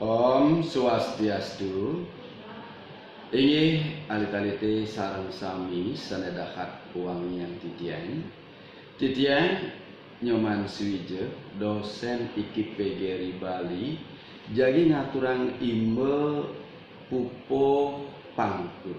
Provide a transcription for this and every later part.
Om Swastiastu. Inggih alit-alite sareng sami sanedahat wangian titian Nyoman Suwije dosen IKIP Bali jagi ngaturang imbe pupo pangkur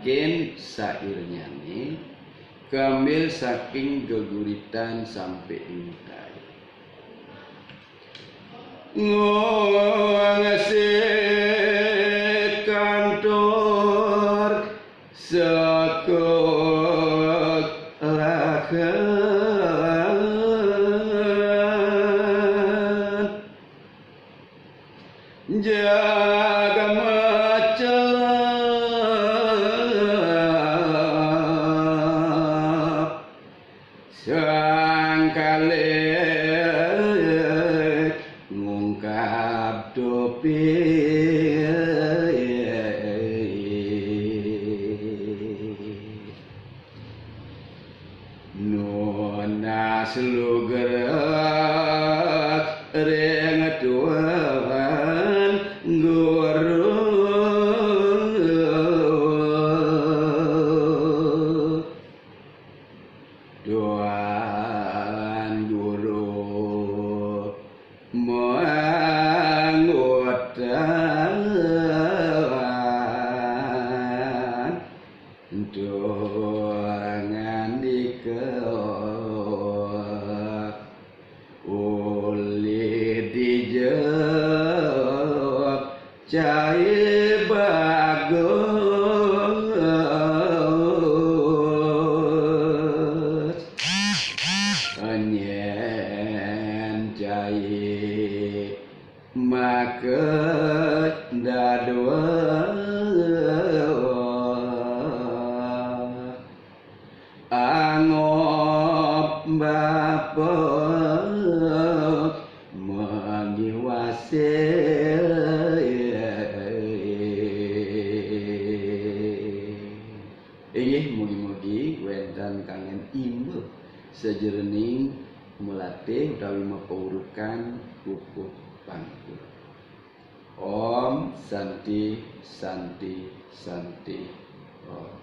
mungkin sairnya nih kambil saking geguritan sampai intai ngasih kantor sekok lakan jaga sangkale ngungkap topi nona slugerak rengetuan guru Tuan guru manggutan tuangan dikeok uli dijawab cai bagus anyen cai maket dadua angop bapok mengiwase inggih mugi-mugi wentan kangen imbe sejerening melatih utawi mapaurukan pupuk pangkur. Om Santi Santi Santi Om.